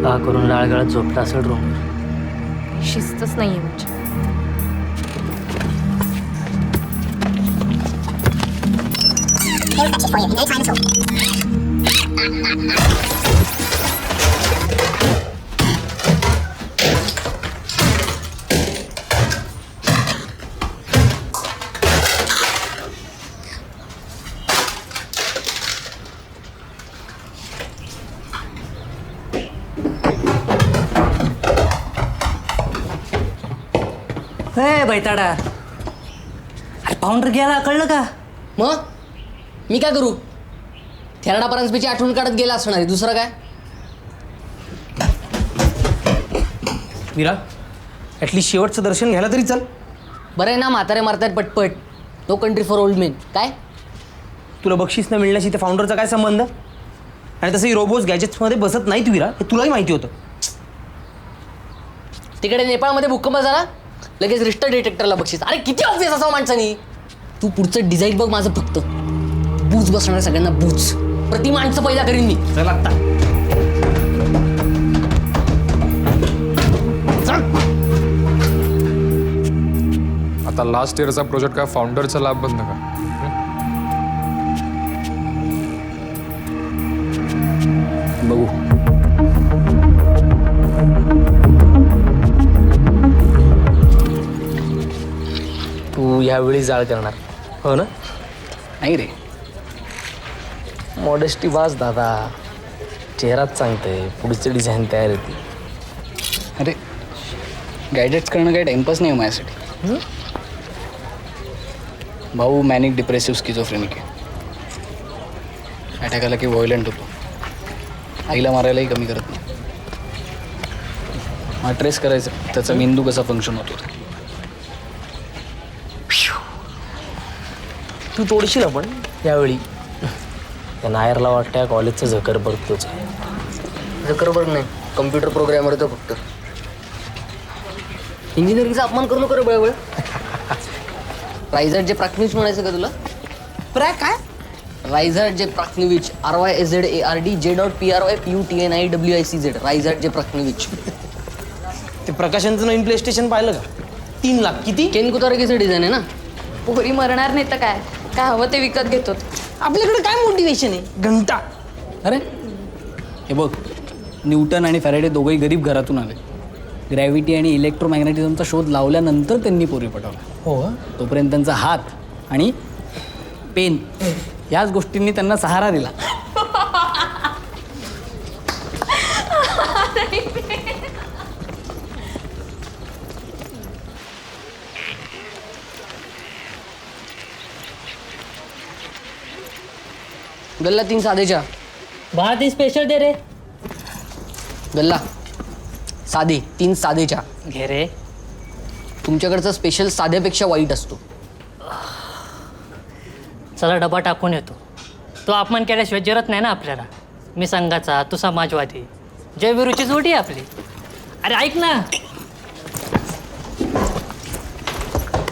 हा करून लाळगाळात झोपला असेल रूमवर. शिस्तच नाहीये म्हणजे. हे बैताडा, अरे पाऊंडर गेला, कळलं का? मग मी काय करू? थेरडा परांजपेची आठवण काढत गेला असणार आहे, दुसरं काय? विरा, ॲटलीस्ट शेवटचं दर्शन घ्यायला तरी चल. बरं आहे ना, म्हातारे मारतायत पटपट. No country for old men. काय तुला बक्षीस न मिळण्याशी त्या फाउंडरचा काय संबंध? आणि तसंही रोबोट्स गॅजेट्समध्ये बसत नाहीत विरा, हे तुलाही माहिती होतं. तिकडे नेपाळमध्ये भूकंप झाला, लगेच रिस्टर डिटेक्टरला बक्षीस. अरे किती ऑफिस असावं माणसानी. तू पुढचं डिझाईन बघ माझं फक्त. बूज बसणार सगळ्यांना बूज. प्रति माणसं पैदा करीन मी. चल आता. आता लास्ट इयरचा प्रोजेक्ट काय फाउंडरचा लॅब बंद का? बघू. तू यावेळी जाळ करणार हो ना? नाही रे, मॉडेस्टी वाज दादा, चेहराच सांगतंय. पुढची डिझाईन तयार होती. अरे गायडेट्स करणं काही टाइमपास नाही माझ्यासाठी. भाऊ मॅनिक डिप्रेसिव्ह स्किझोफ्रेनिक आहे. अटॅक आला की व्हायलंट होतो. आईला मारायलाही कमी करत नाही. मला ट्रेस करायचं त्याचा मेंदू कसा फंक्शन होतो. तू तोडशील आपण यावेळी. त्या नायरला वाटतं कॉलेजचं झकर बघतोच. झकरबर्ग नाही, कम्प्युटर प्रोग्रॅमर होतं फक्त. इंजिनिअरिंगचा अपमान करू नको रे बळबळ. रायझार्ड जे प्राथमिक म्हणायचं का तुला? काय? रायझार्ड जे प्राथमिक RYZARD J.PRYPUTNIWICZ. रायझार्ड जे प्राथमिक. ते प्रकाशनचं नवीन प्ले स्टेशन पाहिलं का? 3 लाख किती? केन कुतारकीचं डिझाईन आहे ना. पोरी मरणार नाही तर काय, काय हवं ते विकत घेतो. आपल्याकडे काय मोटिवेशन आहे? घंटा. अरे हे बघ, न्यूटन आणि फॅरेडे दोघंही गरीब घरातून आले. ग्रॅव्हिटी आणि इलेक्ट्रोमॅग्नेटिझमचा शोध लावल्यानंतर त्यांनी पोरी पटवला. हो. तोपर्यंत त्यांचा हात आणि पेन याच गोष्टींनी त्यांना सहारा दिला. गल्ला 3 साधेच्या. बाहर स्पेशल दे रे. गल्ला साधे 3 साधेच्या. घे रे. तुमच्याकडचा स्पेशल साध्यापेक्षा वाईट असतो. चला डबा टाकून येतो. तो अपमान केल्याशिवाय जरत नाही ना आपल्याला. मी संघाचा, तू समाजवादी. जयविरूची जोडी आहे आपली. अरे ऐक ना.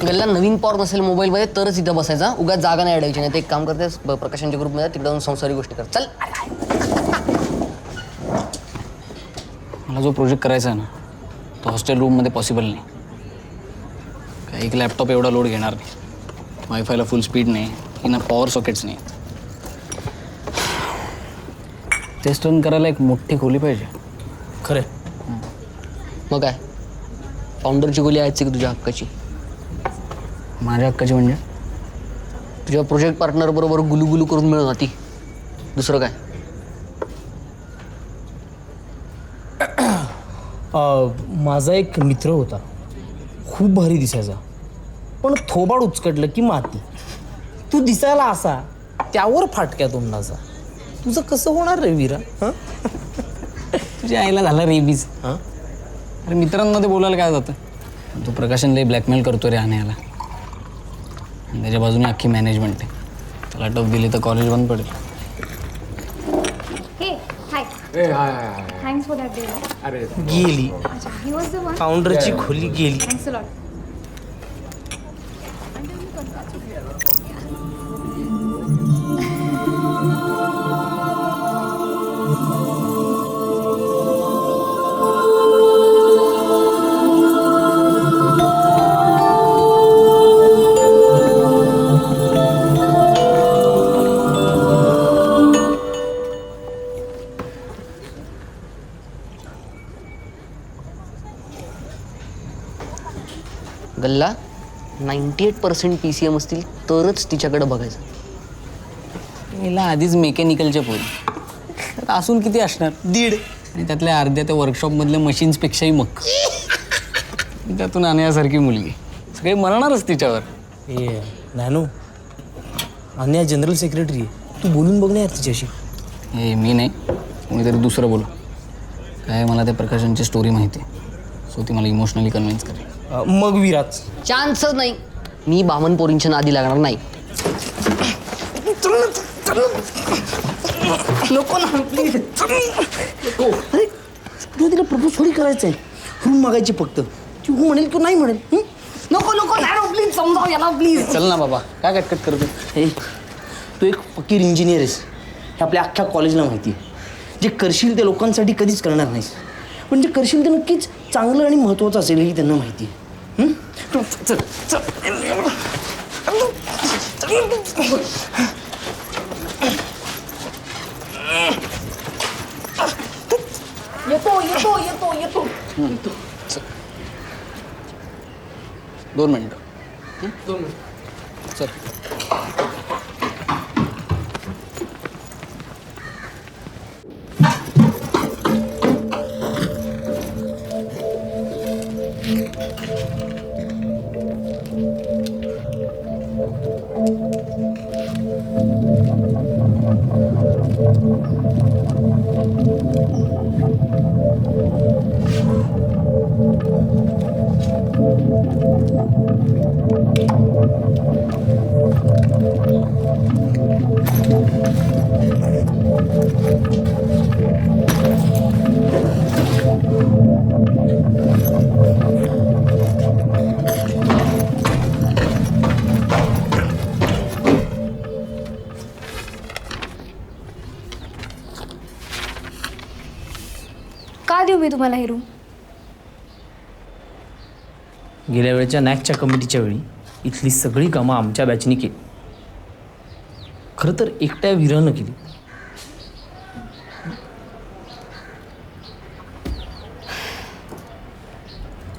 गल्ला नवीन पॉर नसेल मोबाईलमध्ये तरच इथं बसायचा. उगाच जागा नाही अडायची. नाही ते एक काम करतेस, प्रकाशांच्या ग्रुपमध्ये तिकडे जाऊन संसारी गोष्टी कर. चल. मला जो प्रोजेक्ट करायचा आहे ना, तो हॉस्टेल रूममध्ये पॉसिबल नाही. काही एक लॅपटॉप एवढा लोड घेणार नाही. वायफायला फुल स्पीड नाही, इना पॉवर सॉकेट्स नाही. टेस्ट रन करायला एक मोठी खोली पाहिजे. खरे. मग काय, फाउंडरची गोली आहेच की तुझ्या हक्काची? माझ्या हक्काची म्हणजे? तुझ्या प्रोजेक्ट पार्टनर बरोबर गुलू करून मिळून ती. दुसरं काय? माझा एक मित्र होता, खूप भारी दिसायचा, पण थोबाड उचकटलं की माती. तू दिसायला असा, त्यावर फाटक्या तोंडाचा. तुझं कसं होणार रे विरा? तुझ्या आईला झाला रेबीज. हां. अरे मित्रांमध्ये बोलायला काय जातं? तो प्रकाशनला ब्लॅकमेल करतो रे आणायला. आणि त्याच्या बाजूने अख्खी मॅनेजमेंट आहे. त्याला टफ दिली तर कॉलेज बंद पडेल. Hey, hi. A high high high. Thanks for that day. अरे गेली. Acha, he was the one. फाउंडरची खोली गेली. Thanks a lot. गल्ला 98% PCM असतील तरच तिच्याकडे बघायचं. हिला आधीच मेकॅनिकलच्या पोरी तर असून किती असणार 1.5 आणि त्यातल्या अर्ध्या त्या वर्कशॉपमधल्या मशीन्सपेक्षाही मग त्यातून आणण्यासारखी मुलगी सगळे मरणारच तिच्यावर. ए नॅनो अन्या जनरल सेक्रेटरी आहे, तू बोलून बघ ना यार तिच्याशी. हे मी नाही कोणीतरी दुसरं बोलू. काय मला त्या प्रकाशांची स्टोरी माहिती आहे, सो ती मला इमोशनली कन्व्हिन्स करेल. मग विराज चान्सच नाही. मी बामन पोरींच्या नादी लागणार नाही. नको ना प्लीज. अरे तुला तिला प्रपोज थोडी करायचं आहे, रूम मागायची फक्त. ती हो म्हणेल किंवा नाही म्हणेल. नको नको नाही प्लीज समजाव याला प्लीज. चल ना बाबा काय कटकट करतो. हे तू एक फकीर इंजिनियर आहेस हे आपल्या अख्ख्या कॉलेजला माहिती आहे. जे करशील ते लोकांसाठी कधीच करणार नाहीस, पण जे करशील ते नक्कीच चांगलं आणि महत्त्वाचं असेल ही त्यांना माहिती आहे. तू चल चल. येतो येतो येतो येतो. 2 मिनिटं. चल. का देऊ मी तुम्हाला ही रूम? गेल्या वेळच्या नॅकच्या कमिटीच्या वेळी इथली सगळी कामं आमच्या बॅचनी केली. खरं तर एकट्या विरानं केली.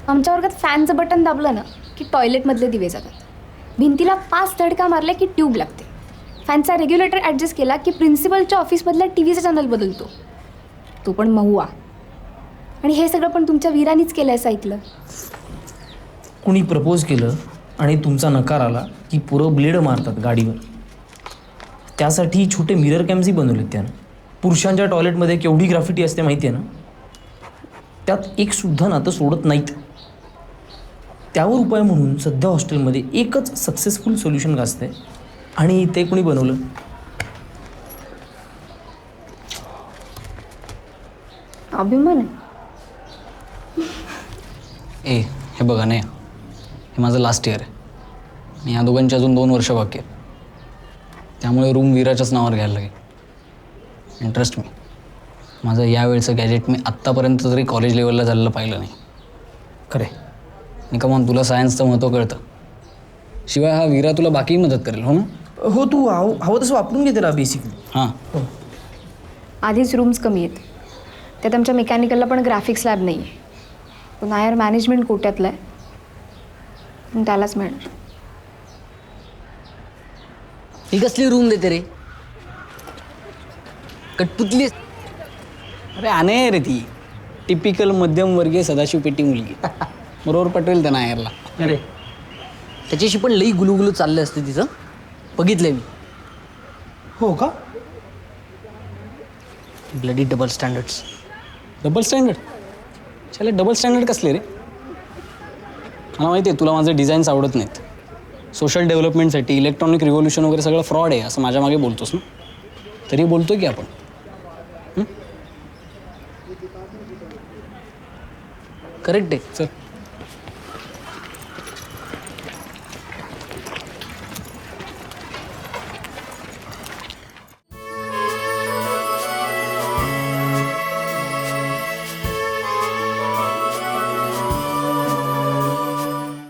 आमच्या वर्गात फॅनचं बटन दाबलं ना की टॉयलेटमधले दिवे जातात. भिंतीला 5 धडका मारल्या की ट्यूब लागते. फॅनचा रेग्युलेटर ॲडजस्ट केला की प्रिन्सिपलच्या ऑफिसमधल्या टीव्हीचा चॅनल बदलतो. तो पण महुआ. आणि हे सगळं पण तुमच्या वीरानीच केलं असं ऐकलं. कुणी प्रपोज केलं आणि तुमचा नकार आला की पुरं ब्लेड मारतात गाडीवर. त्यासाठी छोटे मिरर कॅम्सही बनवलेत त्यानं. पुरुषांच्या टॉयलेटमध्ये केवढी ग्राफिटी असते माहिती आहे ना. त्यात एक सुद्धा नातं सोडत नाहीत. त्यावर उपाय म्हणून सध्या हॉस्टेलमध्ये एकच सक्सेसफुल सोल्युशन गाजतंय आणि ते कुणी बनवलं. अभिमान आहे. ए हे बघा नाही हे माझं लास्ट इयर आहे आणि या दोघांची अजून 2 वर्ष बाकी आहेत. त्यामुळे रूम विराच्याच नावावर घ्यायला लागेल. आणि ट्रस्ट मी माझं यावेळचं गॅजेट मी आत्तापर्यंत तरी कॉलेज लेवलला झालेलं पाहिलं नाही. खरे आणि कमान तुला सायन्सचं महत्त्व कळतं. शिवाय हा वीरा तुला बाकीही मदत करेल हो ना. हो तू हवं तसं वापरून घे त्याला बेसिकली. हां आधीच रूम्स कमी आहेत. त्यात आमच्या मेकॅनिकलला पण ग्राफिक्स लॅब नाही आहे. तो नायर मॅनेजमेंट कोट्यातला आहे, पण त्यालाच मिळणार. ही कसली रूम देते रे? कटपुतली. अरे आणे रे ती टिपिकल मध्यमवर्गीय सदाशिव पेटी मुलगी. बरोबर पटेल त्या नायरला. अरे त्याच्याशी पण लई गुलुगुलू चाललं असते तिचं. बघितलंय मी. हो का? Bloody double standards. Double standard? त्याला डबल स्टँडर्ड कसले रे? मला माहिती आहे तुला माझे डिझाईन्स आवडत नाहीत. सोशल डेव्हलपमेंटसाठी इलेक्ट्रॉनिक रिव्होल्युशन वगैरे सगळं फ्रॉड आहे असं माझ्या मागे बोलतोस ना. तरी बोलतो की आपण. करेक्ट आहे. चल